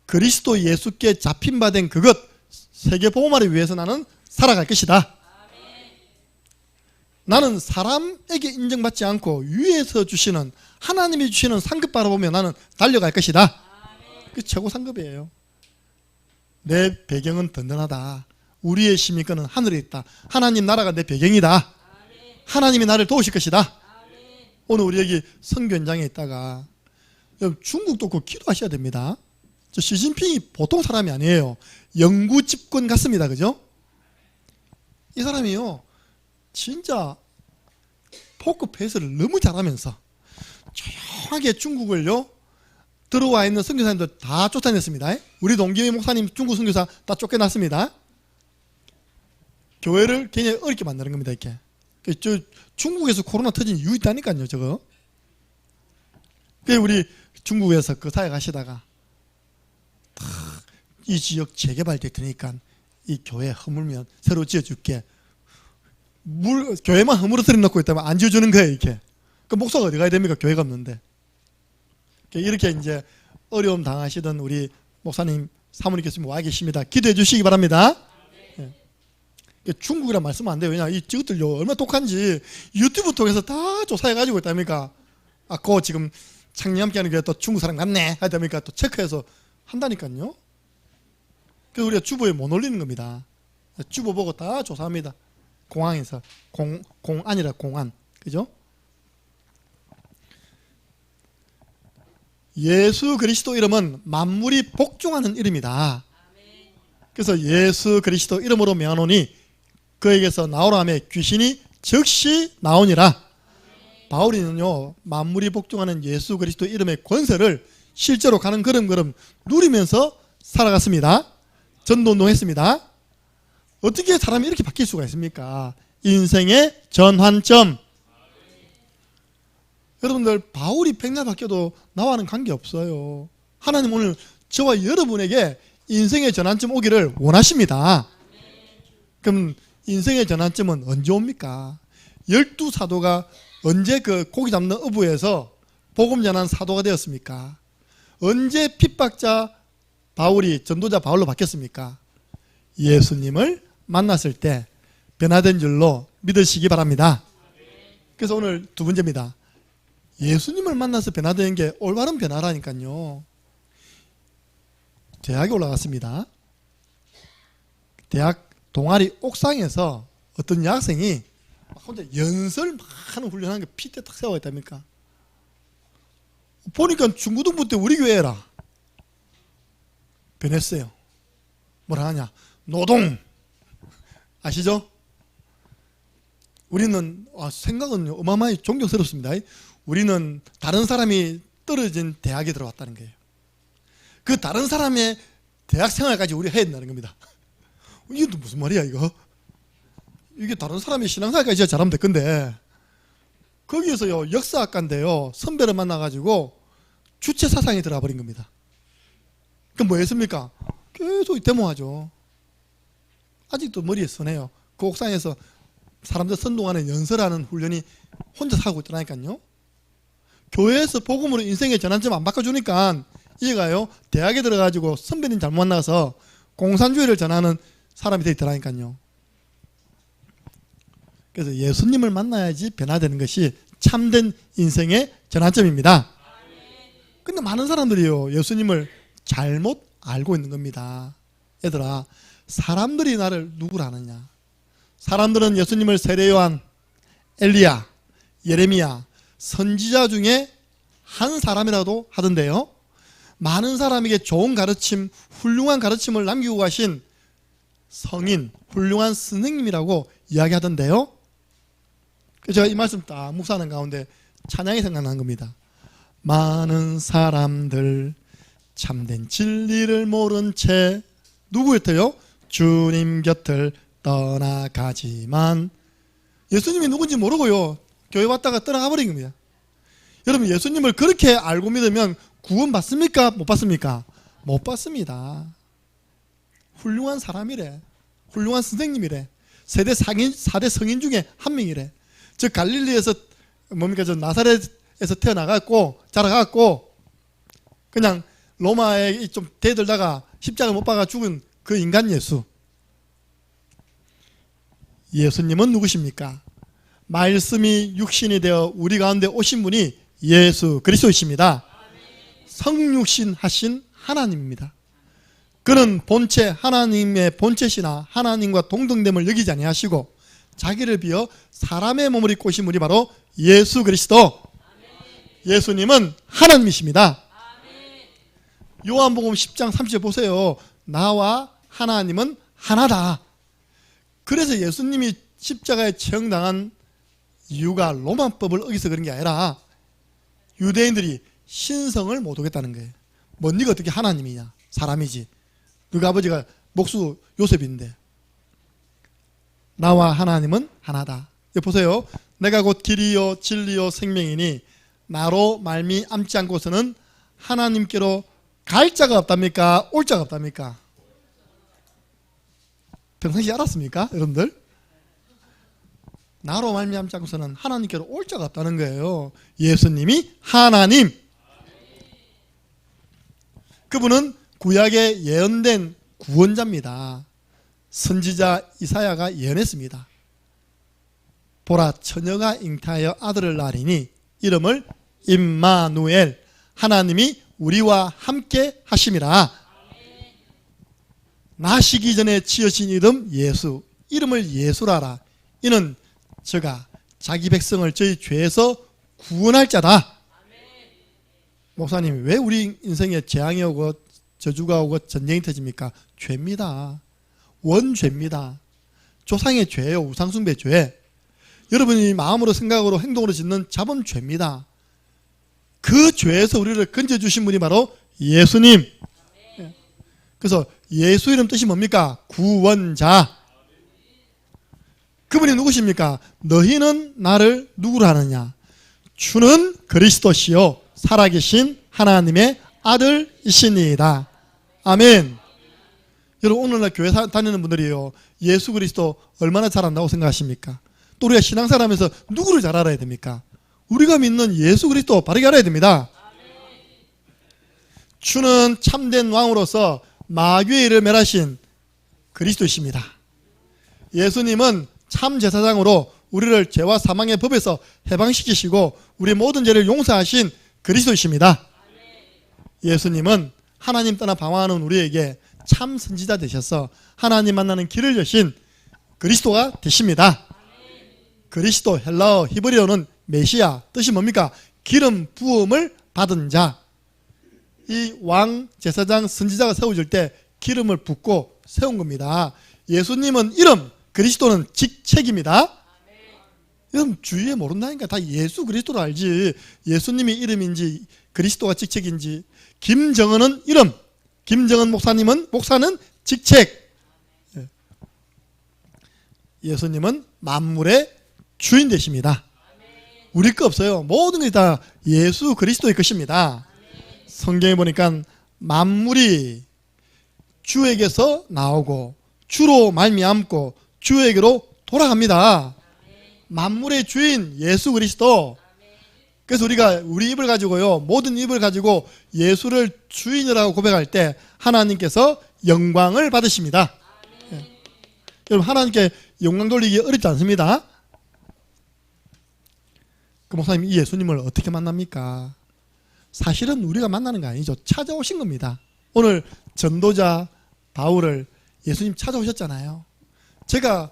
그리스도 예수께 잡힌 바 된 그것, 세계 복음화를 위해서 나는 살아갈 것이다. 나는 사람에게 인정받지 않고 위에서 주시는, 하나님이 주시는 상급 바라보며 나는 달려갈 것이다. 그 최고 상급이에요. 내 배경은 든든하다. 우리의 시민권은 하늘에 있다. 하나님 나라가 내 배경이다. 하나님이 나를 도우실 것이다. 오늘 우리 여기 선교 현장에 있다가, 중국도 그 기도하셔야 됩니다. 저 시진핑이 보통 사람이 아니에요. 영구 집권 같습니다. 그죠? 이 사람이요, 진짜 포크페이스를 너무 잘하면서 조용하게 중국을요, 들어와 있는 선교사님들 다 쫓아냈습니다. 우리 동기의 목사님 중국 선교사 다 쫓겨났습니다. 교회를 굉장히 어렵게 만드는 겁니다. 이렇게 저 중국에서 코로나 터진 이유 있다니까요, 저거. 그 우리 중국에서 그 사회 가시다가 이 지역 재개발될 테니까 이 교회 허물면 새로 지어줄게. 교회만 허물어뜨려 놓고 있다면 안 지어주는 거예요, 이렇게. 그 목사가 어디 가야 됩니까? 교회가 없는데. 이렇게 이제 어려움 당하시던 우리 목사님, 사모님께서 와 계십니다. 기도해 주시기 바랍니다. 네. 중국이란 말씀은 안 돼요. 왜냐, 이것들요 얼마나 독한지 유튜브 통해서 다 조사해 가지고 있답니까? 그거 지금 창리함께 하는 게 또 중국 사람 같네 하다니까 또 체크해서 한다니까요. 그래서 우리가 주보에 못 올리는 겁니다. 주보 보고 다 조사합니다. 공항에서 공안이라 공안, 그죠? 예수 그리스도 이름은 만물이 복종하는 이름이다. 그래서 예수 그리스도 이름으로 명하노니 그에게서 나오라 하며 귀신이 즉시 나오니라. 바울이는요, 만물이 복종하는 예수 그리스도 이름의 권세를 실제로 가는 걸음걸음 누리면서 살아갔습니다. 전도운동했습니다. 어떻게 사람이 이렇게 바뀔 수가 있습니까? 인생의 전환점. 여러분들, 바울이 백날 바뀌어도 나와는 관계없어요. 하나님 오늘 저와 여러분에게 인생의 전환점 오기를 원하십니다. 그럼 인생의 전환점은 언제 옵니까? 12사도가 언제 그 고기 잡는 어부에서 복음 전한 사도가 되었습니까? 언제 핍박자 바울이 전도자 바울로 바뀌었습니까? 예수님을 만났을 때 변화된 줄로 믿으시기 바랍니다. 그래서 오늘 두 번째입니다. 예수님을 만나서 변화되는 게 올바른 변화라니까요. 대학에 올라갔습니다. 대학 동아리 옥상에서 어떤 여학생이 혼자 연설 막 하는 훈련하는 게 핏대 탁 세워 있답니까? 보니까 중고등부 때 우리 교회라. 변했어요. 뭐라 하냐? 노동. 아시죠? 우리는 생각은 어마어마하게 존경스럽습니다. 우리는 다른 사람이 떨어진 대학에 들어왔다는 거예요. 그 다른 사람의 대학 생활까지 우리가 해야 된다는 겁니다. 이게 또 무슨 말이야 이거? 이게 다른 사람의 신앙생활까지 진짜 잘하면 될 건데 거기에서요 역사학과인데요 선배를 만나가지고 주체 사상에 들어가 버린 겁니다. 그럼 뭐 했습니까? 계속 데모하죠. 아직도 머리에 서네요. 그 옥상에서 사람들 선동하는 연설하는 훈련이 혼자 하고 있더라니까요. 교회에서 복음으로 인생의 전환점 안 바꿔주니까 얘가요 대학에 들어가지고 선배님 잘못 만나서 공산주의를 전하는 사람이 되더라니까요. 그래서 예수님을 만나야지 변화되는 것이 참된 인생의 전환점입니다. 근데 많은 사람들이요 예수님을 잘못 알고 있는 겁니다. 얘들아, 사람들이 나를 누구라 하느냐? 사람들은 예수님을 세례요한, 엘리야, 예레미야, 선지자 중에 한 사람이라도 하던데요, 많은 사람에게 좋은 가르침, 훌륭한 가르침을 남기고 가신 성인, 훌륭한 선생님이라고 이야기하던데요. 제가 이 말씀 딱 묵상하는 가운데 찬양이 생각난 겁니다. 많은 사람들 참된 진리를 모른 채 누구였대요? 주님 곁을 떠나가지만. 예수님이 누군지 모르고요 교회 왔다가 떠나가 버린 겁니다. 여러분, 예수님을 그렇게 알고 믿으면 구원 받습니까? 못 받습니까? 못 받습니다. 훌륭한 사람이래. 훌륭한 선생님이래. 4대 성인 중에 한 명이래. 저 갈릴리에서 뭡니까? 저 나사렛에서 태어나갖고 자라갖고 그냥 로마에 좀 대들다가 십자가 못 박아 죽은 그 인간 예수. 예수님은 누구십니까? 말씀이 육신이 되어 우리 가운데 오신 분이 예수 그리스도이십니다. 성육신 하신 하나님입니다. 그는 본체, 하나님의 본체시나 하나님과 동등됨을 여기지 아니하시고 자기를 비어 사람의 몸을 입고 오신 분이 바로 예수 그리스도. 예수님은 하나님이십니다. 요한복음 10장 30절 보세요. 나와 하나님은 하나다. 그래서 예수님이 십자가에 처형당한 이유가 로마법을 어기서 그런 게 아니라 유대인들이 신성을 못 오겠다는 거예요. 뭐 네가 어떻게 하나님이냐? 사람이지. 너가 아버지가 목수 요셉인데. 나와 하나님은 하나다. 보세요. 내가 곧 길이요 진리요 생명이니 나로 말미암지 않고서는 하나님께로 갈 자가 없답니까? 올 자가 없답니까? 평상시 알았습니까? 여러분들? 나로 말미암지 않고서는 하나님께로 올 자가 없다는 거예요. 예수님이 하나님. 그분은 구약에 예언된 구원자입니다. 선지자 이사야가 예언했습니다. 보라, 처녀가 잉태하여 아들을 낳으리니 이름을 임마누엘, 하나님이 우리와 함께 하심이라. 나시기 전에 지으신 이름 예수, 이름을 예수라라. 이는 저가 자기 백성을 저희 죄에서 구원할 자다. 목사님, 왜 우리 인생에 재앙이 오고 저주가 오고 전쟁이 터집니까? 죄입니다. 원죄입니다. 조상의 죄예요. 우상숭배 죄. 여러분이 마음으로 생각으로 행동으로 짓는 자범죄입니다. 그 죄에서 우리를 건져주신 분이 바로 예수님. 그래서 예수 이름 뜻이 뭡니까? 구원자. 그분이 누구십니까? 너희는 나를 누구로 하느냐? 주는 그리스도시요 살아계신 하나님의 아들이시니이다. 아멘. 여러분, 오늘날 교회 다니는 분들이요, 예수 그리스도 얼마나 잘 안다고 생각하십니까? 또 우리가 신앙생활하면서 누구를 잘 알아야 됩니까? 우리가 믿는 예수 그리스도 바르게 알아야 됩니다. 주는 참된 왕으로서 마귀의 일을 멸하신 그리스도이십니다. 예수님은 참 제사장으로 우리를 죄와 사망의 법에서 해방시키시고 우리 모든 죄를 용서하신 그리스도이십니다. 예수님은 하나님 떠나 방황하는 우리에게 참 선지자 되셔서 하나님 만나는 길을 여신 그리스도가 되십니다. 그리스도, 헬라어 히브리어는 메시아, 뜻이 뭡니까? 기름 부음을 받은 자. 이 왕, 제사장, 선지자가 세워질 때 기름을 붓고 세운 겁니다. 예수님은 이름, 그리스도는 직책입니다. 여러분, 주위에 모른다니까. 다 예수 그리스도로 알지. 예수님이 이름인지 그리스도가 직책인지. 김정은은 이름, 김정은 목사는 직책. 예수님은 만물의 주인 되십니다. 우리 거 없어요. 모든 것이 다 예수 그리스도의 것입니다. 성경에 보니까 만물이 주에게서 나오고 주로 말미암고 주에게로 돌아갑니다. 만물의 주인 예수 그리스도. 그래서 우리가 우리 입을 가지고요, 모든 입을 가지고 예수를 주인이라고 고백할 때 하나님께서 영광을 받으십니다. 여러분, 하나님께 영광 돌리기 어렵지 않습니다. 그 목사님, 이 예수님을 어떻게 만납니까? 사실은 우리가 만나는 거 아니죠. 찾아오신 겁니다. 오늘 전도자 바울을 예수님 찾아오셨잖아요. 제가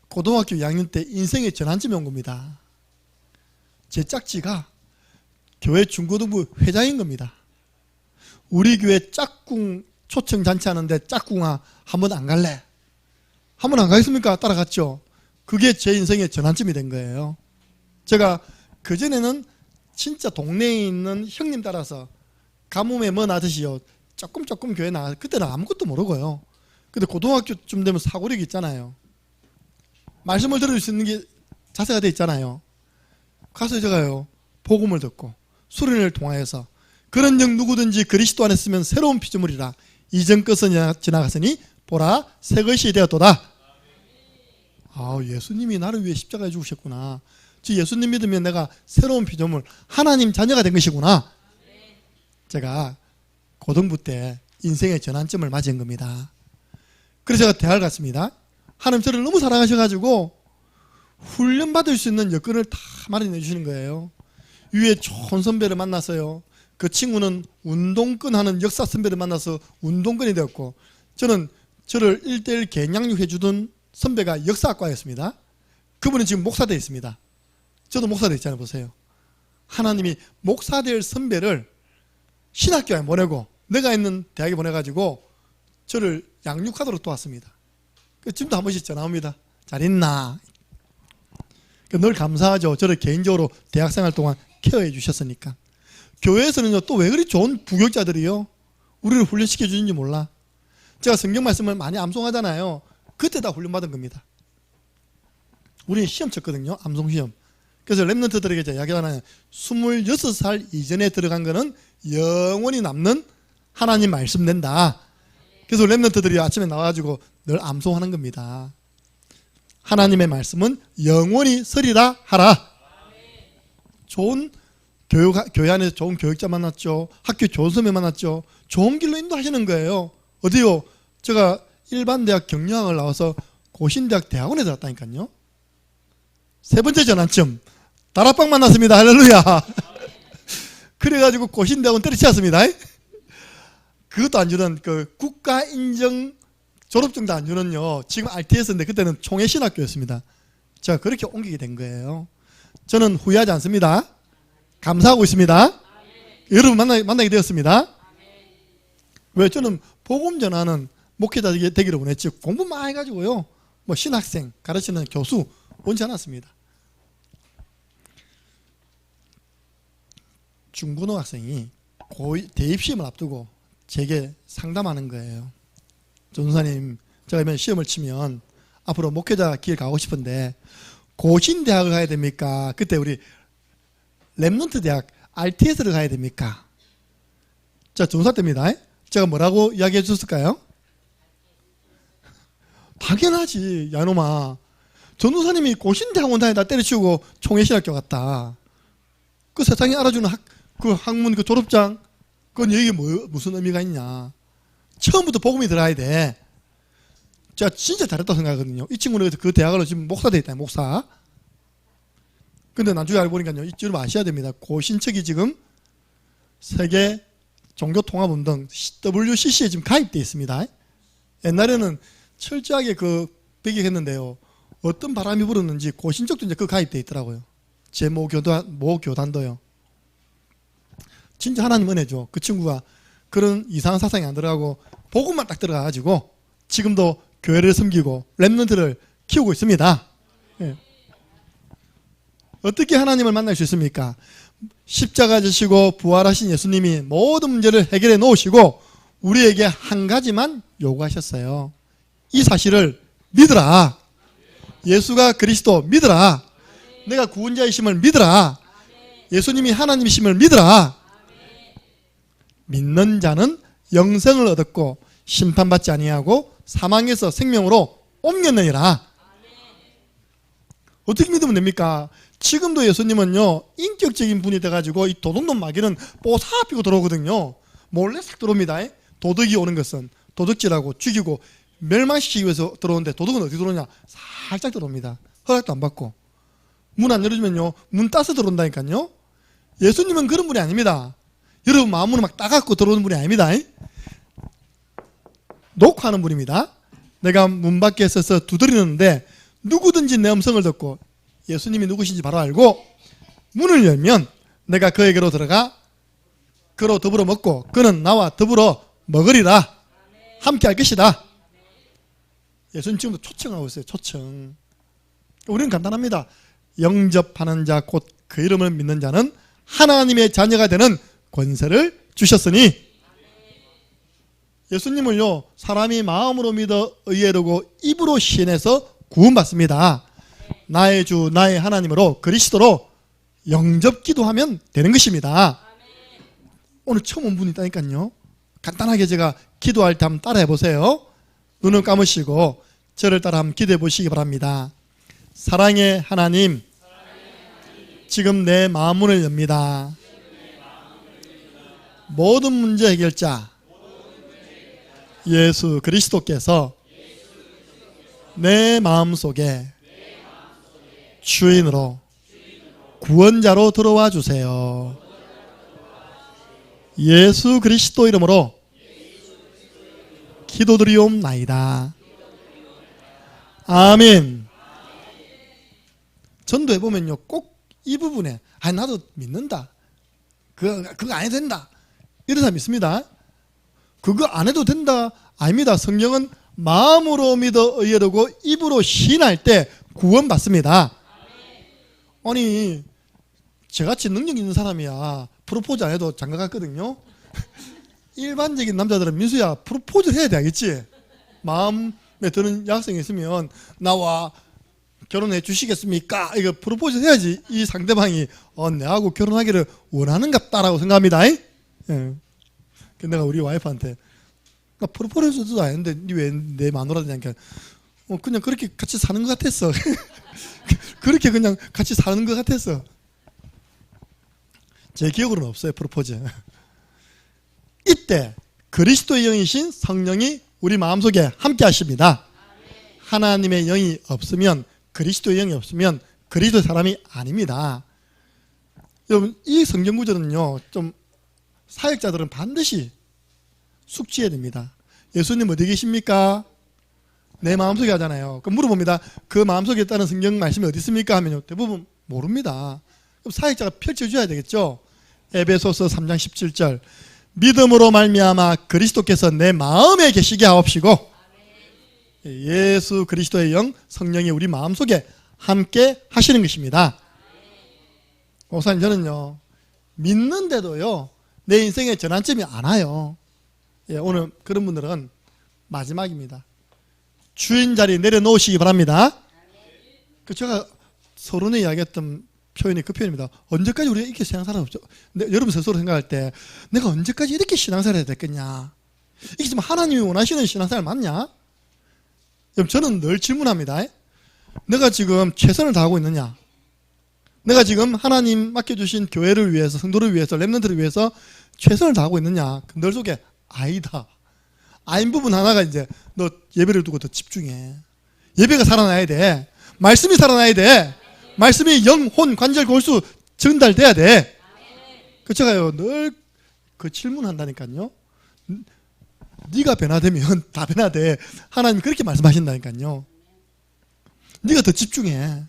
고등학교 2학년 때 인생의 전환점이 온 겁니다. 제 짝지가 교회 중고등부 회장인 겁니다. 우리 교회 짝꿍 초청 잔치 하는데 짝꿍아 한번 안 갈래? 한번 안 가겠습니까? 따라갔죠. 그게 제 인생의 전환점이 된 거예요. 제가 그전에는 진짜 동네에 있는 형님 따라서 가뭄에 뭐 나듯이요, 조금 교회 나가. 그때는 아무것도 모르고요. 근데 고등학교쯤 되면 사고력이 있잖아요. 말씀을 들을 수 있는 게 자세가 돼 있잖아요. 가서 제가요, 복음을 듣고 수련을 통하여서 그런 영 누구든지 그리스도 안에 있으면 새로운 피조물이라 이전 것은 지나갔으니 보라 새 것이 되었도다. 아, 예수님이 나를 위해 십자가에 죽으셨구나. 즉 예수님 믿으면 내가 새로운 피조물, 하나님 자녀가 된 것이구나. 제가 고등부 때 인생의 전환점을 맞이한 겁니다. 그래서 제가 대학을 갔습니다. 하나님 저를 너무 사랑하셔가지고 훈련받을 수 있는 여건을 다 마련해 주시는 거예요. 위에 좋은 선배를 만났어요. 그 친구는 운동권 하는 역사 선배를 만나서 운동권이 되었고, 저는 저를 1:1 개냥육 해주던 선배가 역사학과였습니다. 그분은 지금 목사 되어 있습니다. 저도 목사 되어 있잖아요. 보세요. 하나님이 목사 될 선배를 신학교에 보내고 내가 있는 대학에 보내가지고 저를 양육하도록 도왔습니다. 지금도 한 번씩 전화 옵니다. 잘 있나? 늘 감사하죠. 저를 개인적으로 대학생활 동안 케어해 주셨으니까. 교회에서는요, 또 왜 그리 좋은 부교육자들이요, 우리를 훈련시켜 주는지 몰라. 제가 성경 말씀을 많이 암송하잖아요. 그때 다 훈련받은 겁니다. 우리는 시험 쳤거든요. 암송시험. 그래서 랩런트들에게 제가 이야기하나요? 26살 이전에 들어간 거는 영원히 남는 하나님 말씀 된다. 그래서 랩런트들이 아침에 나와가지고 늘 암송하는 겁니다. 하나님의 말씀은 영원히 서리라 하라. 좋은 교회 안에서 좋은 교육자 만났죠. 학교 좋은 선배 만났죠. 좋은 길로 인도하시는 거예요. 어디요? 제가 일반 대학 경영학을 나와서 고신대학 대학원에 들었다니까요. 세 번째 전환점, 다락방 만났습니다. 할렐루야. 그래가지고 고신대학원 때려치웠습니다. 그것도 안 주는 그 국가 인정 졸업증도 안 주는요. 지금 RTS인데 그때는 총회신학교였습니다. 제가 그렇게 옮기게 된 거예요. 저는 후회하지 않습니다. 감사하고 있습니다. 여러분 만나게 되었습니다. 왜? 저는 복음 전하는 목회자 되기를 원했지 공부 많이 해가지고요. 뭐 신학생 가르치는 교수 원치 않았습니다. 중고등학생이 대입시험을 앞두고 제게 상담하는 거예요. 전도사님, 제가 이번 시험을 치면 앞으로 목회자 길 가고 싶은데 고신대학을 가야 됩니까? 그때 우리 랩런트 대학 RTS를 가야 됩니까? 자, 전도사 때입니다. 제가 뭐라고 이야기해 주셨을까요? 당연하지, 야놈아. 전도사님이 고신대학원 다니다 때려치우고 총회신학교 갔다. 그 세상이 알아주는 그 학문 그 졸업장, 그건 여기에 무슨 의미가 있냐. 처음부터 복음이 들어야 돼. 제가 진짜 잘했다고 생각하거든요. 이 친구는 그 대학으로 지금 목사 되어 있다, 목사. 근데 나중에 알고 보니까요, 여러분 아셔야 됩니다. 고신척이 지금 세계 종교통합운동 WCC에 지금 가입되어 있습니다. 옛날에는 철저하게 그 배격했는데요. 어떤 바람이 불었는지 고신척도 이제 그 가입되어 있더라고요. 제 모 교단도요. 진짜 하나님 은혜죠. 그 친구가 그런 이상한 사상이 안 들어가고 복음만 딱 들어가가지고 지금도 교회를 섬기고 랩런트를 키우고 있습니다. 예. 어떻게 하나님을 만날 수 있습니까? 십자가 지시고 부활하신 예수님이 모든 문제를 해결해 놓으시고 우리에게 한 가지만 요구하셨어요. 이 사실을 믿으라. 예수가 그리스도 믿으라. 내가 구원자이심을 믿으라. 예수님이 하나님이심을 믿으라. 믿는 자는 영생을 얻었고 심판받지 아니하고 사망에서 생명으로 옮겼느니라. 어떻게 믿으면 됩니까? 지금도 예수님은요, 인격적인 분이 돼가지고 이 도둑놈 마귀는 뽀사피고 들어오거든요. 몰래 싹 들어옵니다. 도둑이 오는 것은 도둑질하고 죽이고 멸망시키기 위해서 들어오는데 도둑은 어디 들어오냐? 살짝 들어옵니다. 허락도 안 받고. 문 안 열어주면요, 문 따서 들어온다니까요. 예수님은 그런 분이 아닙니다. 여러분 마음으로 막 따갖고 들어오는 분이 아닙니다. 녹화하는 분입니다. 내가 문 밖에 서서 두드리는데 누구든지 내 음성을 듣고 예수님이 누구신지 바로 알고 문을 열면 내가 그에게로 들어가 그로 더불어 먹고 그는 나와 더불어 먹으리라. 함께 할 것이다. 예수님 지금도 초청하고 있어요. 초청. 우리는 간단합니다. 영접하는 자 곧 그 이름을 믿는 자는 하나님의 자녀가 되는 권세를 주셨으니. 예수님을요, 사람이 마음으로 믿어 의뢰하고 입으로 시인해서 구원받습니다. 나의 주 나의 하나님으로 그리스도로 영접 기도하면 되는 것입니다. 오늘 처음 온 분이 있다니까요. 간단하게 제가 기도할 때 한번 따라해 보세요. 눈을 감으시고 저를 따라 한번 기도해 보시기 바랍니다. 사랑의 하나님, 지금 내 마음문을 엽니다. 모든 문제 해결자 예수 그리스도께서 내 마음속에 주인으로 구원자로 들어와 주세요. 예수 그리스도 이름으로 기도드리옵나이다. 아멘. 전도해 보면요, 꼭 이 부분에 나도 믿는다, 그거 안 해도 된다, 이런 사람 있습니다. 그거 안 해도 된다 아닙니다. 성경은 마음으로 믿어 의뢰하고 입으로 시인할 때 구원받습니다. 아니, 저같이 능력 있는 사람이야 프로포즈 안 해도 장가 갔거든요. 일반적인 남자들은 민수야 프로포즈를 해야 되겠지. 마음에 드는 여학생이 있으면 나와 결혼해 주시겠습니까? 이거 프로포즈 해야지 이 상대방이 내하고 결혼하기를 원하는갑다라고 생각합니다. 예. 내가 우리 와이프한테 프로포즈도 아닌데 왜 내 마누라냐니까 그냥 그렇게 같이 사는 것 같았어. 그렇게 그냥 같이 사는 것 같았어. 제 기억으로는 없어요, 프로포즈. 이때 그리스도의 영이신 성령이 우리 마음속에 함께 하십니다. 하나님의 영이 없으면, 그리스도의 영이 없으면 그리스도의 사람이 아닙니다. 여러분, 이 성경 구절은요, 좀 사역자들은 반드시 숙지해야 됩니다. 예수님 어디 계십니까? 내 마음속에 하잖아요. 그럼 물어봅니다. 그 마음속에 있다는 성경 말씀이 어디 있습니까? 하면요, 대부분 모릅니다. 그럼 사역자가 펼쳐줘야 되겠죠. 에베소서 3장 17절, 믿음으로 말미암아 그리스도께서 내 마음에 계시게 하옵시고, 예수 그리스도의 영 성령이 우리 마음속에 함께 하시는 것입니다. 목사님, 저는요 믿는데도요 내 인생에 전환점이 안 와요. 오늘 그런 분들은 마지막입니다. 주인 자리에 내려놓으시기 바랍니다. 제가 서론에 이야기했던 표현이 그 표현입니다. 언제까지 우리가 이렇게 신앙생활을 없죠? 여러분 스스로 생각할 때 내가 언제까지 이렇게 신앙생활을 해야 되겠냐? 이게 지금 하나님이 원하시는 신앙생활 맞냐? 저는 늘 질문합니다. 내가 지금 최선을 다하고 있느냐? 내가 지금 하나님 맡겨주신 교회를 위해서, 성도를 위해서, 렘넌트를 위해서 최선을 다하고 있느냐? 늘 속에 아니다. 아닌 부분 하나가 이제 너 예배를 두고 더 집중해. 예배가 살아나야 돼. 말씀이 살아나야 돼. 말씀이 영, 혼, 관절, 골수 전달돼야 돼. 그 제가요 늘 그 질문한다니까요. 네가 변화되면 다 변화돼. 하나님 그렇게 말씀하신다니까요. 네가 더 집중해.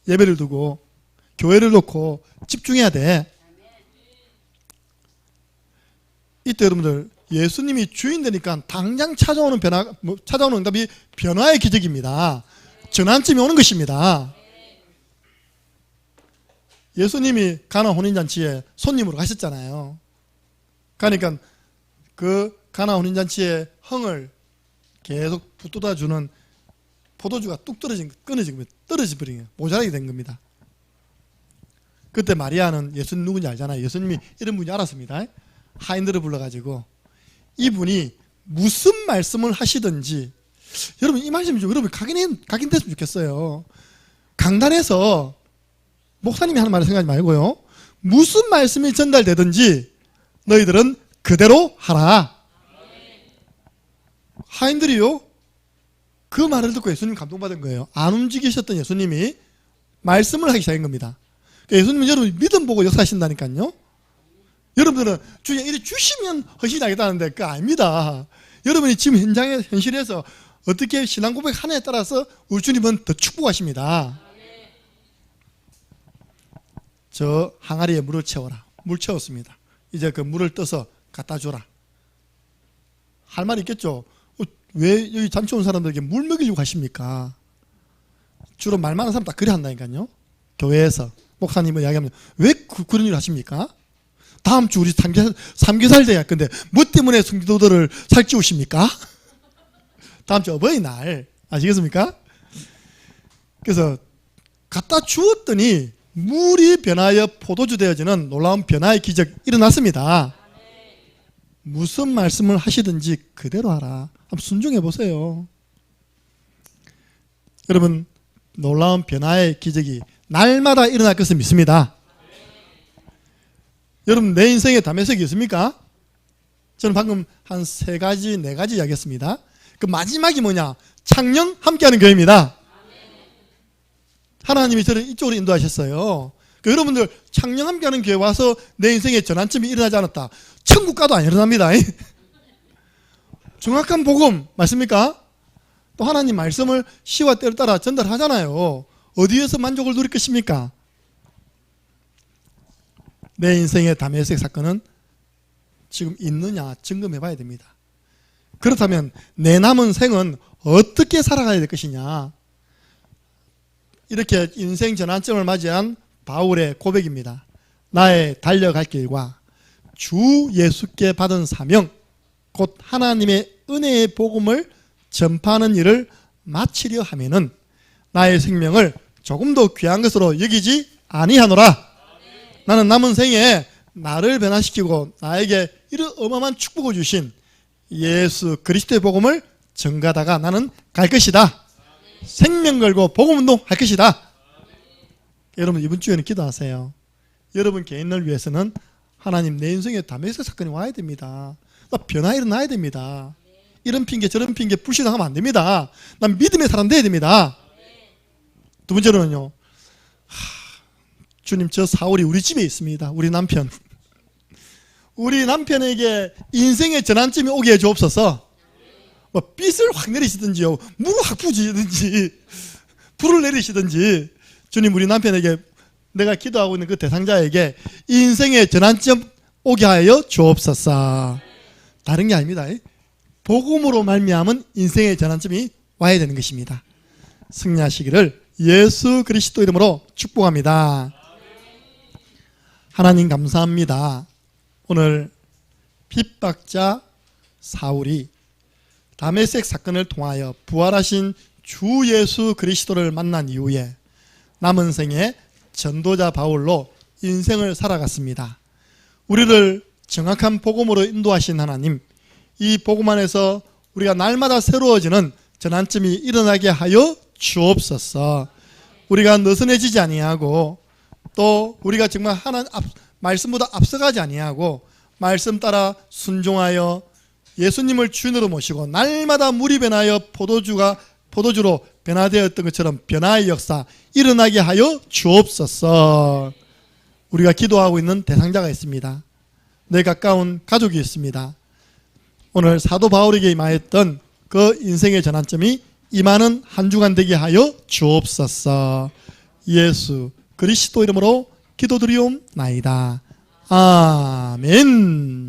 예배를 두고 교회를 놓고 집중해야 돼. 이때 여러분들 예수님이 주인 되니까 당장 찾아오는 찾아오는 응답이 변화의 기적입니다. 전환점이 오는 것입니다. 예수님이 가나 혼인잔치에 손님으로 가셨잖아요. 그러니까 그 가나 혼인잔치의 흥을 계속 붙돋아주는 포도주가 뚝 떨어져 버린 거예요. 모자라게 된 겁니다. 그때 마리아는 예수님 누군지 알잖아요. 예수님이 이런 분이 알았습니다. 하인들을 불러가지고 이분이 무슨 말씀을 하시든지, 여러분 이 말씀이 좀 여러분 각인됐으면 좋겠어요. 강단에서 목사님이 하는 말을 생각하지 말고요, 무슨 말씀이 전달되든지 너희들은 그대로 하라. 하인들이요 그 말을 듣고 예수님 감동받은 거예요. 안 움직이셨던 예수님이 말씀을 하기 시작한 겁니다. 그러니까 예수님은 여러분 믿음 보고 역사하신다니까요. 여러분들은 주님 이리 주시면 허신하겠다는데 그거 아닙니다. 여러분이 지금 현실에서 어떻게 신앙 고백 하나에 따라서 우리 주님은 더 축복하십니다. 저 항아리에 물을 채워라. 물 채웠습니다. 이제 그 물을 떠서 갖다 주라. 할 말이 있겠죠. 왜 여기 잔치 온 사람들에게 물 먹이려고 하십니까? 주로 말 많은 사람 다 그래 한다니까요. 교회에서 목사님을 이야기하면 왜 그런 일을 하십니까? 다음 주 우리 삼겹살 대회 할 건데 뭐 때문에 성도들을 살찌우십니까? 다음 주 어버이날 아시겠습니까? 그래서 갖다 주었더니 물이 변하여 포도주 되어지는 놀라운 변화의 기적 일어났습니다. 무슨 말씀을 하시든지 그대로 하라. 한번 순종해 보세요. 여러분 놀라운 변화의 기적이 날마다 일어날 것을 믿습니다. 여러분 내 인생에 담에색이 있습니까? 저는 방금 한 3가지 4가지 이야기했습니다. 그 마지막이 뭐냐? 창녕 함께하는 교회입니다. 하나님이 저를 이쪽으로 인도하셨어요. 그러니까 여러분들 창녕 함께하는 교회 와서 내 인생에 전환점이 일어나지 않았다, 천국 가도 안 일어납니다. 정확한 복음 맞습니까? 또 하나님 말씀을 시와 때를 따라 전달하잖아요. 어디에서 만족을 누릴 것입니까? 내 인생의 다메섹 사건은 지금 있느냐 점검해 봐야 됩니다. 그렇다면 내 남은 생은 어떻게 살아가야 될 것이냐, 이렇게 인생 전환점을 맞이한 바울의 고백입니다. 나의 달려갈 길과 주 예수께 받은 사명 곧 하나님의 은혜의 복음을 전파하는 일을 마치려 하면은 나의 생명을 조금도 귀한 것으로 여기지 아니하노라. 나는 남은 생에 나를 변화시키고 나에게 이런 어마어마한 축복을 주신 예수 그리스도의 복음을 전가다가 나는 갈 것이다. 생명 걸고 복음운동 할 것이다. 여러분 이번 주에는 기도하세요. 여러분 개인을 위해서는 하나님 내 인생에 다메섹 사건이 와야 됩니다. 나 변화 일어나야 됩니다. 이런 핑계 저런 핑계 불신하면 안 됩니다. 난 믿음의 사람 돼야 됩니다. 두 번째로는요, 주님 저 사울이 우리 집에 있습니다. 우리 남편. 우리 남편에게 인생의 전환점이 오게 해 주옵소서. 뭐 빚을 확 내리시든지요, 물을 확 부으시든지, 불을 내리시든지, 주님 우리 남편에게 내가 기도하고 있는 그 대상자에게 인생의 전환점 오게 하여 주옵소서. 다른 게 아닙니다. 복음으로 말미암은 인생의 전환점이 와야 되는 것입니다. 승리하시기를 예수 그리스도 이름으로 축복합니다. 하나님 감사합니다. 오늘 핍박자 사울이 다메섹 사건을 통하여 부활하신 주 예수 그리스도를 만난 이후에 남은 생에 전도자 바울로 인생을 살아갔습니다. 우리를 정확한 복음으로 인도하신 하나님, 이 복음 안에서 우리가 날마다 새로워지는 전환점이 일어나게 하여 주옵소서. 우리가 느슨해지지 아니하고 또 우리가 정말 하나님 말씀보다 앞서가지 아니하고 말씀 따라 순종하여 예수님을 주인으로 모시고 날마다 물이 변하여 포도주로 변화되었던 것처럼 변화의 역사 일어나게 하여 주옵소서. 우리가 기도하고 있는 대상자가 있습니다. 내 가까운 가족이 있습니다. 오늘 사도 바울에게 임하였던 그 인생의 전환점이 임하는 한 주간 되게 하여 주옵소서. 예수 그리스도 이름으로 기도드리옵나이다. 아멘.